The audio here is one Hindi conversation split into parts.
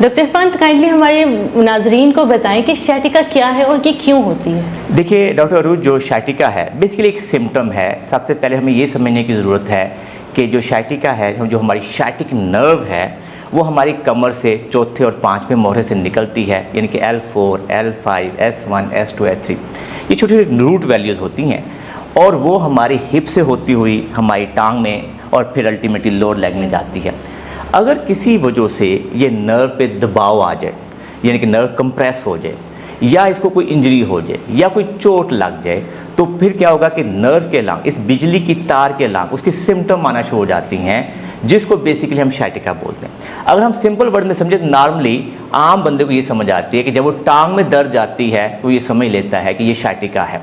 डॉक्टर इरफान, काइंडली हमारे नाजरीन को बताएं कि sciatica क्या है और ये क्यों होती है। देखिए डॉक्टर अरूज, जो sciatica है बेसिकली एक सिम्टम है। सबसे पहले हमें ये समझने की ज़रूरत है कि जो sciatica है, जो हमारी sciatic नर्व है, वो हमारी कमर से चौथे और पाँचवें मोहरे से निकलती है, यानी कि L4, L5, S1, S2, S3। ये छोटी छोटी रूट वैल्यूज़ होती हैं और वो हमारी हिप से होती हुई हमारी टांग में और फिर अल्टीमेटली लोअर लेग में जाती है। अगर किसी वजह से ये नर्व पे दबाव आ जाए, यानी कि नर्व कंप्रेस हो जाए, या इसको कोई इंजरी हो जाए या कोई चोट लग जाए, तो फिर क्या होगा कि नर्व के अलांग, इस बिजली की तार के अलांग उसकी सिम्टम आना शुरू हो जाती हैं, जिसको बेसिकली हम sciatica बोलते हैं। अगर हम सिंपल वर्ड में समझे तो नॉर्मली आम बंदे को ये समझ आती है कि जब वो टांग में दर्द जाती है तो ये समझ लेता है कि ये sciatica है।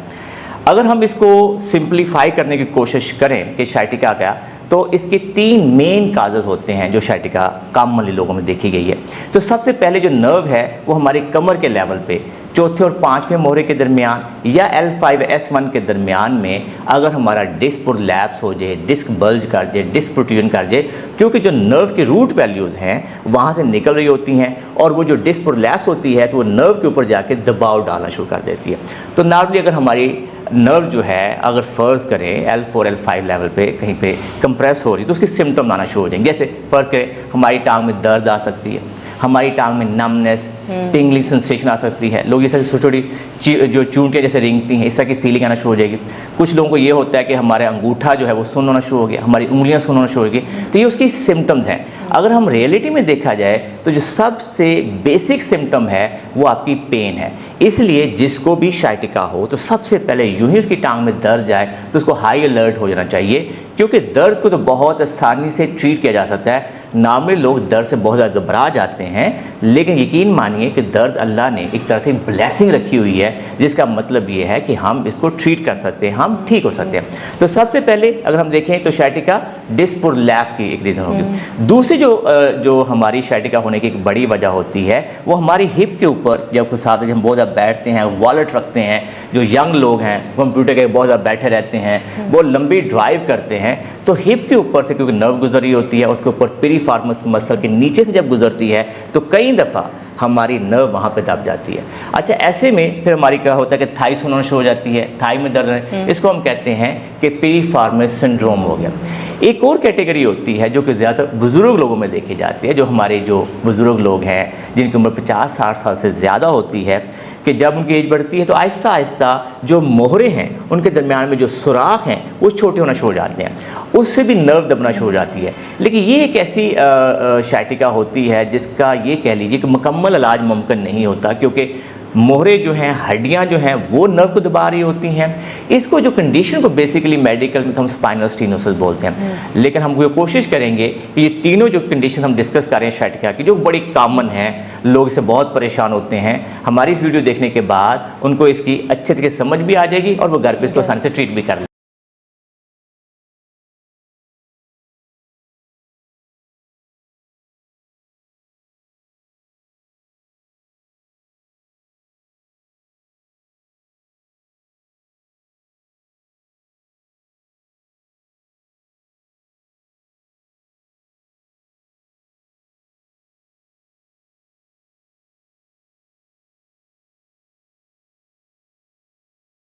अगर हम इसको सिंप्लीफाई करने की कोशिश करें कि sciatica क्या, तो इसके 3 मेन काजेज़ होते हैं जो sciatica कॉमनली लोगों में देखी गई है। तो सबसे पहले जो नर्व है वो हमारी कमर के लेवल पे चौथे और पाँचवें मोहरे के दरमियान या L5 S1 के दरमियान में अगर हमारा डिस्क प्रोलैप्स हो जाए, डिस्क बल्ज कर जाए, डिस्क प्रोट्रूजन कर जाए, क्योंकि जो नर्व की रूट वैल्यूज़ हैं वहाँ से निकल रही होती हैं और वो जो डिस्क प्रोलैप्स होती है तो वो नर्व के ऊपर जाके दबाव डालना शुरू कर देती है। तो नॉर्मली अगर हमारी नर्व जो है अगर फ़र्ज़ करें L4 L5 लेवल पे कहीं पे कंप्रेस हो रही तो उसके सिम्टम आना शुरू हो जाएंगे। जैसे फ़र्ज़ करें हमारी टांग में दर्द आ सकती है, हमारी टांग में नमनेस, टिंगलिंग सेंसेशन आ सकती है, लोग ये सब छोटी छोटी जो चूंटियाँ जैसे रेंगती हैं, इस तरह की फीलिंग आना शुरू हो जाएगी। कुछ लोगों को ये होता है कि हमारे अंगूठा जो है वो सुन्न होना शुरू हो गया, हमारी उंगलियां सुन्न होना शुरू हो गई। तो ये उसकी सिम्टम्स हैं। अगर हम रियलिटी में देखा जाए तो जो सबसे बेसिक सिम्टम है वो आपकी पेन है। इसलिए जिसको भी sciatica हो तो सबसे पहले यूं ही उसकी टांग में दर्द जाए तो उसको हाई अलर्ट हो जाना चाहिए, क्योंकि दर्द को तो बहुत आसानी से ट्रीट किया जा सकता है। नॉर्मली लोग दर्द से बहुत ज़्यादा घबरा जाते हैं, लेकिन यकीन मानिए कि दर्द अल्लाह ने एक तरह से ब्लेसिंग रखी हुई है, जिसका मतलब ये है कि हम इसको ट्रीट कर सकते हैं, हम ठीक हो सकते हैं। तो सबसे पहले अगर हम देखें तो sciatica डिस्क प्रोलैप्स की एक रीज़न होगी। दूसरी जो हमारी sciatica होने की एक बड़ी वजह होती है वो हमारी हिप के ऊपर जब साथ हम बहुत ज़्यादा बैठते हैं, वॉलेट रखते हैं, जो यंग लोग हैं कंप्यूटर के बहुत ज़्यादा बैठे रहते हैं, वो लंबी ड्राइव करते हैं, तो हिप के ऊपर से क्योंकि नर्व गुजर रही होती है, उसके ऊपर पेरिफॉर्मस मसल के नीचे से जब गुजरती है तो कई दफ़ा हमारी नर्व वहाँ पे दब जाती है। अच्छा, ऐसे में फिर हमारी क्या होता है कि थाई सुनना शुरू हो जाती है, थाई में दर्द है, इसको हम कहते हैं कि पेरिफॉर्मस सिंड्रोम हो गया। एक और कैटेगरी होती है जो कि ज़्यादातर बुज़ुर्ग लोगों में देखी जाती है, जो हमारे जो बुज़ुर्ग लोग हैं जिनकी उम्र 50-60 साल से ज़्यादा होती है, कि जब उनकी एज बढ़ती है तो आहिस्ता आहिस्ता जो मोहरे हैं उनके दरमियान में जो सुराख हैं वो छोटे होना शुरू हो जाते हैं, उससे भी नर्व दबना शुरू हो जाती है। लेकिन ये एक ऐसी sciatica होती है जिसका ये कह लीजिए कि मुकम्मल इलाज मुमकिन नहीं होता, क्योंकि मोहरे जो हैं, हड्डियां जो हैं वो नर्व को दबा रही होती हैं। इसको जो कंडीशन को बेसिकली मेडिकल में तो हम स्पाइनल स्टीनोसिस बोलते हैं, लेकिन हम ये कोशिश करेंगे कि ये तीनों जो कंडीशन हम डिस्कस करें sciatica की, जो बड़ी कॉमन हैं, लोग इससे बहुत परेशान होते हैं, हमारी इस वीडियो देखने के बाद उनको इसकी अच्छे तरीके से समझ भी आ जाएगी और वो घर पे इसको आसानी से ट्रीट भी कर लें।